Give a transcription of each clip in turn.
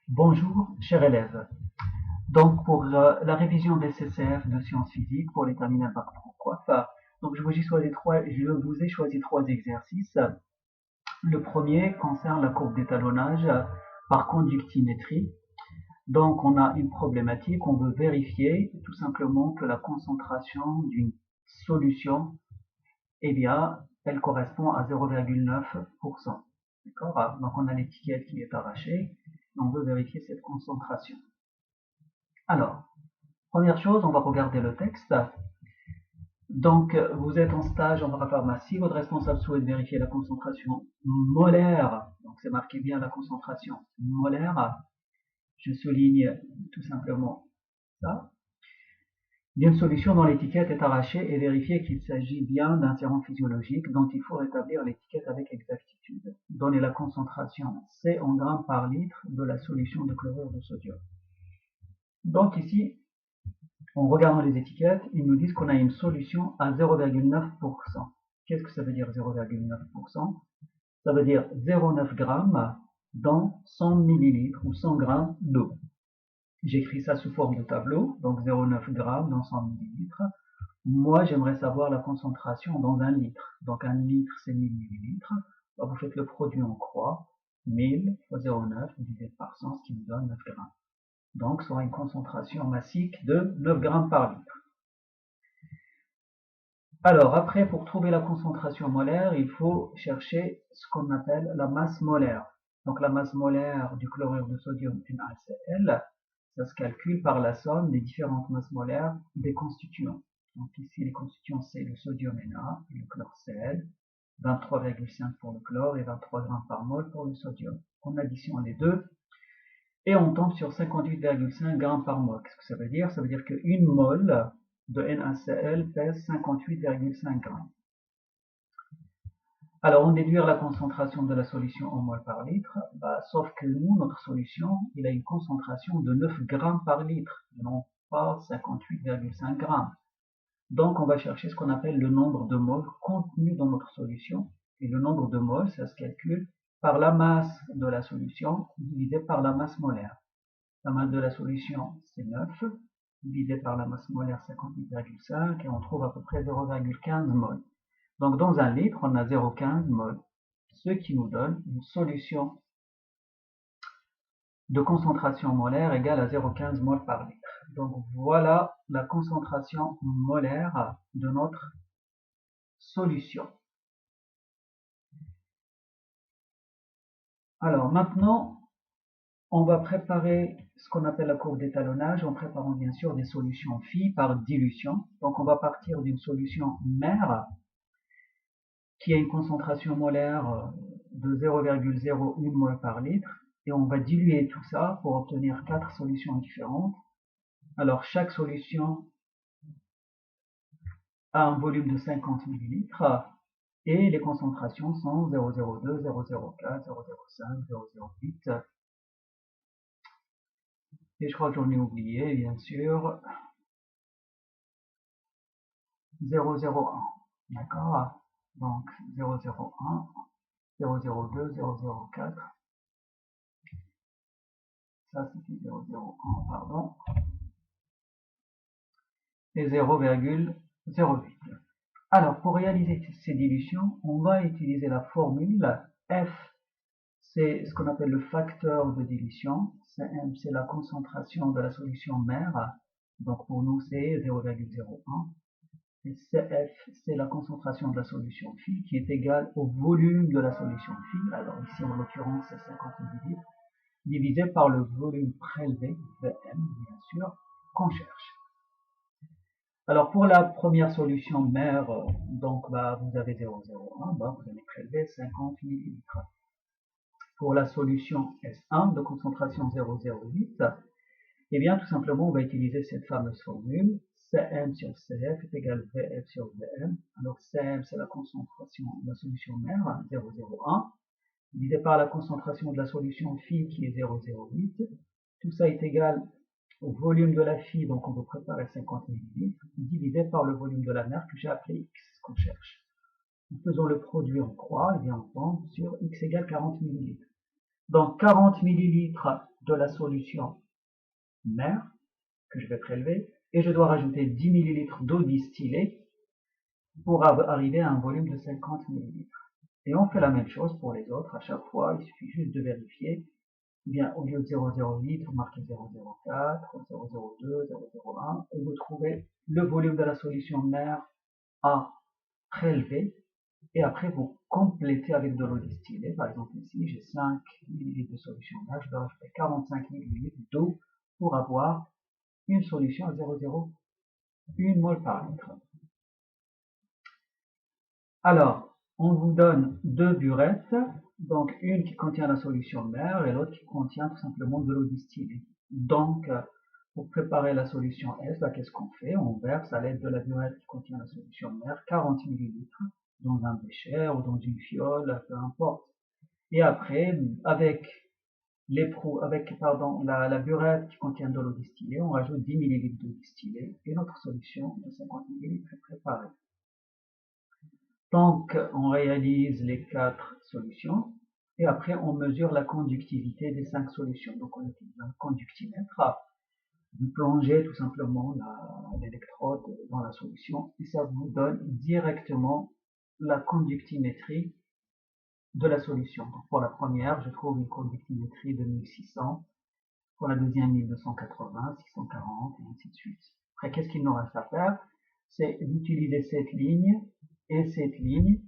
Bonjour, chers élèves. Donc, pour la révision des CCF de sciences physiques pour les terminales bac pro prof, donc je vous ai choisi trois exercices. Le premier concerne la courbe d'étalonnage par conductimétrie. Donc, on a une problématique, on veut vérifier tout simplement que la concentration d'une solution, eh bien, elle correspond à 0,9%. D'accord? Donc, on a l'étiquette qui est arrachée. On veut vérifier cette concentration. Alors, première chose, on va regarder le texte. Donc, vous êtes en stage en parapharmacie, votre responsable souhaite vérifier la concentration molaire. Donc, c'est marqué bien la concentration molaire. Je souligne tout simplement ça. D'une solution dont l'étiquette est arrachée et vérifier qu'il s'agit bien d'un sérum physiologique dont il faut rétablir l'étiquette avec exactitude. Donner la concentration C en grammes par litre de la solution de chlorure de sodium. Donc ici, en regardant les étiquettes, ils nous disent qu'on a une solution à 0,9%. Qu'est-ce que ça veut dire 0,9%? Ça veut dire 0,9 grammes dans 100 millilitres ou 100 grammes d'eau. J'écris ça sous forme de tableau, donc 0,9 grammes dans 100 millilitres. Moi, j'aimerais savoir la concentration dans un litre. Donc un litre, c'est 1000 millilitres. Vous faites le produit en croix, 1000 fois 0,9 divisé par 100, ce qui nous donne 9 grammes. Donc, ça aura une concentration massique de 9 grammes par litre. Alors, après, pour trouver la concentration molaire, il faut chercher ce qu'on appelle la masse molaire. Donc, la masse molaire du chlorure de sodium NaCl, ça se calcule par la somme des différentes masses molaires des constituants. Donc, ici, les constituants, c'est le sodium Na et le chlore Cl, 23,5 pour le chlore et 23 grammes par mol pour le sodium. On additionne les deux, et on tombe sur 58,5 grammes par mol. Qu'est-ce que ça veut dire? Ça veut dire qu'une mol de NaCl pèse 58,5 grammes. Alors, on déduire la concentration de la solution en mol par litre, sauf que nous, notre solution, il a une concentration de 9 grammes par litre, non pas 58,5 grammes. Donc, on va chercher ce qu'on appelle le nombre de moles contenu dans notre solution. Et le nombre de moles, ça se calcule par la masse de la solution divisé par la masse molaire. La masse de la solution, c'est 9, divisé par la masse molaire 58,5, et on trouve à peu près 0,15 mol. Donc dans un litre, on a 0,15 mol, ce qui nous donne une solution de concentration molaire égale à 0,15 mol par litre. Donc voilà la concentration molaire de notre solution. Alors maintenant, on va préparer ce qu'on appelle la courbe d'étalonnage en préparant bien sûr des solutions phi par dilution. Donc on va partir d'une solution mère qui a une concentration molaire de 0,01 mol par litre, et on va diluer tout ça pour obtenir 4 solutions différentes. Alors chaque solution a un volume de 50 millilitres et les concentrations sont 0,02, 0,04, 0,05, 0,08. Et je crois que j'en ai oublié, bien sûr, 0,01. D'accord? Donc 0,01, 0,02, 0,04. Ça, c'était 0,01, pardon. Et 0,08. Alors, pour réaliser ces dilutions, on va utiliser la formule F, c'est ce qu'on appelle le facteur de dilution. Cm, c'est la concentration de la solution mère. Donc, pour nous, c'est 0,01. Et Cf, c'est la concentration de la solution phi, qui est égale au volume de la solution phi. Alors, ici, en l'occurrence, c'est 50 ml, divisé par le volume prélevé, Vm, bien sûr, qu'on cherche. Alors pour la première solution mère, donc vous avez 0,01, vous allez prélever 50 millilitres. Pour la solution S1 de concentration 0,08, eh bien tout simplement on va utiliser cette fameuse formule Cm sur Cf est égal à Vf sur Vm. Alors Cm c'est la concentration de la solution mère, 0,01, divisé par la concentration de la solution phi qui est 0,08. Tout ça est égal au volume de la phi, donc on peut préparer 50 ml, divisé par le volume de la mer que j'ai appelé X, qu'on cherche. En faisant le produit en croix, et bien on tombe sur X égale 40 ml. Donc 40 ml de la solution mère que je vais prélever et je dois rajouter 10 ml d'eau distillée pour arriver à un volume de 50 ml. Et on fait la même chose pour les autres. À chaque fois, il suffit juste de vérifier. Bien, au lieu de 0,08, vous marquez 0,04, 0,02, 0,01 et vous trouvez le volume de la solution mère à prélever. Et après, vous complétez avec de l'eau distillée. Par exemple, ici, j'ai 5 ml de solution mère. Je dois rajouter 45 ml d'eau pour avoir une solution à 0,01 mol par litre. Alors, on vous donne deux burettes, donc une qui contient la solution mère et l'autre qui contient tout simplement de l'eau distillée. Donc, pour préparer la solution S, qu'est-ce qu'on fait? On verse à l'aide de la burette qui contient la solution mère 40 ml dans un bécher ou dans une fiole, peu importe. Et après, avec la burette qui contient de l'eau distillée, on rajoute 10 ml d'eau distillée et notre solution de 50 ml est préparée. Donc, on réalise les 4 solutions et après on mesure la conductivité des 5 solutions. Donc, on utilise un conductimètre. Vous plongez tout simplement l'électrode dans la solution et ça vous donne directement la conductimétrie de la solution. Donc, pour la première, je trouve une conductimétrie de 1600. Pour la deuxième, 1280, 640 et ainsi de suite. Après, qu'est-ce qu'il nous reste à faire? C'est d'utiliser cette ligne et cette ligne.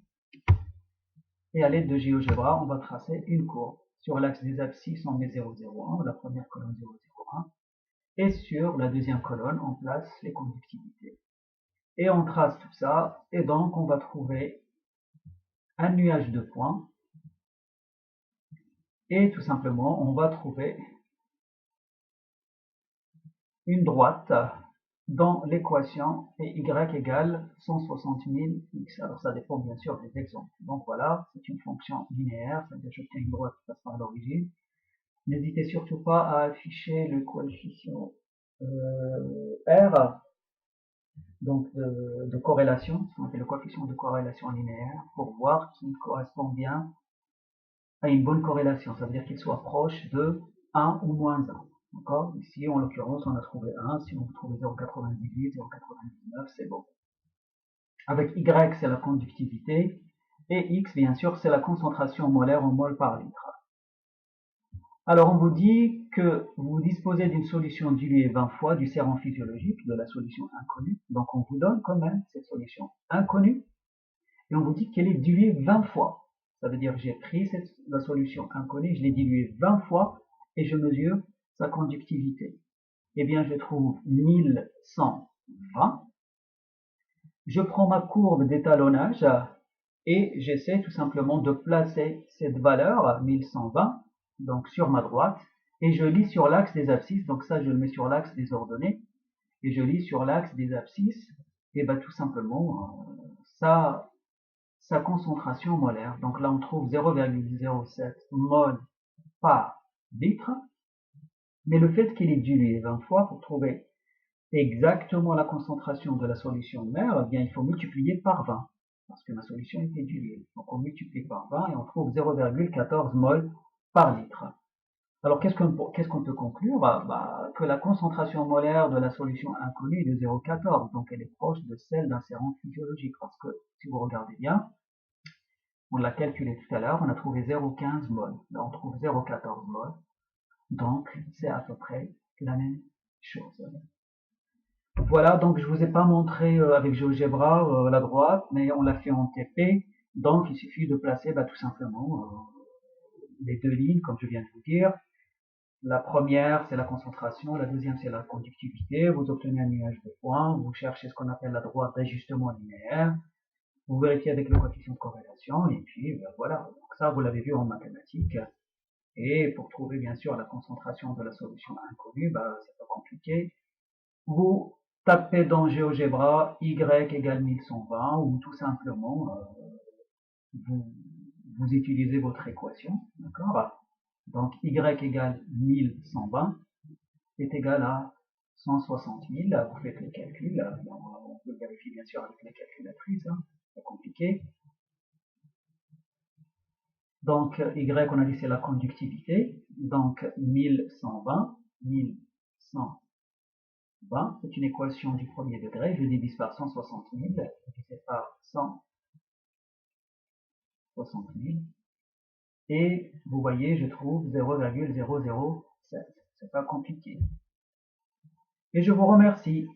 Et à l'aide de GeoGebra, on va tracer une courbe. Sur l'axe des abscisses, on met 0,01, la première colonne 0,01. Et sur la deuxième colonne, on place les conductivités. Et on trace tout ça. Et donc, on va trouver un nuage de points. Et tout simplement, on va trouver une droite dans l'équation et y égale 160 000 x. Alors ça dépend bien sûr des exemples. Donc voilà, c'est une fonction linéaire, c'est-à-dire j'obtiens une droite qui passe par l'origine. N'hésitez surtout pas à afficher le coefficient R, donc de corrélation, ce qu'on appelle le coefficient de corrélation linéaire, pour voir qu'il correspond bien à une bonne corrélation. Ça veut dire qu'il soit proche de 1 ou moins 1. D'accord? Ici, en l'occurrence, on a trouvé 1. Si on trouve 0,98, 0,99, c'est bon. Avec Y, c'est la conductivité. Et X, bien sûr, c'est la concentration molaire en mol par litre. Alors, on vous dit que vous disposez d'une solution diluée 20 fois du sérum physiologique de la solution inconnue. Donc, on vous donne quand même cette solution inconnue. Et on vous dit qu'elle est diluée 20 fois. Ça veut dire que j'ai pris la solution inconnue, je l'ai diluée 20 fois et je mesure sa conductivité. Eh bien, je trouve 1120. Je prends ma courbe d'étalonnage et j'essaie tout simplement de placer cette valeur, 1120, donc sur ma droite, et je lis sur l'axe des abscisses, donc ça je le mets sur l'axe des ordonnées, et je lis sur l'axe des abscisses, et ben tout simplement, sa concentration molaire. Donc là on trouve 0,07 mol par litre, mais le fait qu'il est dilué 20 fois pour trouver exactement la concentration de la solution mère, eh bien il faut multiplier par 20 parce que ma solution était diluée. Donc on multiplie par 20 et on trouve 0,14 mol par litre. Alors qu'est-ce qu'on peut conclure? Que la concentration molaire de la solution inconnue est de 0,14, donc elle est proche de celle d'un sérum physiologique parce que si vous regardez bien, on l'a calculé tout à l'heure, on a trouvé 0,15 mol. Là on trouve 0,14 mol. Donc c'est à peu près la même chose. Voilà, donc je vous ai pas montré avec GeoGebra la droite, mais on l'a fait en TP. Donc il suffit de placer tout simplement les deux lignes, comme je viens de vous dire. La première, c'est la concentration, la deuxième, c'est la conductivité. Vous obtenez un nuage de points, vous cherchez ce qu'on appelle la droite d'ajustement linéaire, vous vérifiez avec le coefficient de corrélation, et puis voilà. Donc ça, vous l'avez vu en mathématiques. Et pour trouver bien sûr la concentration de la solution inconnue, c'est pas compliqué. Vous tapez dans GeoGebra y égale 1120 ou tout simplement vous utilisez votre équation, d'accord? Donc y égale 1120 est égal à 160 000. Vous faites les calculs. On peut vérifier bien sûr avec les calculatrices, c'est pas compliqué. Donc, Y, on a dit c'est la conductivité. Donc, 1120, c'est une équation du premier degré. Je divise par 160 000, divisé par 160 000. Et vous voyez, je trouve 0,007. C'est pas compliqué. Et je vous remercie.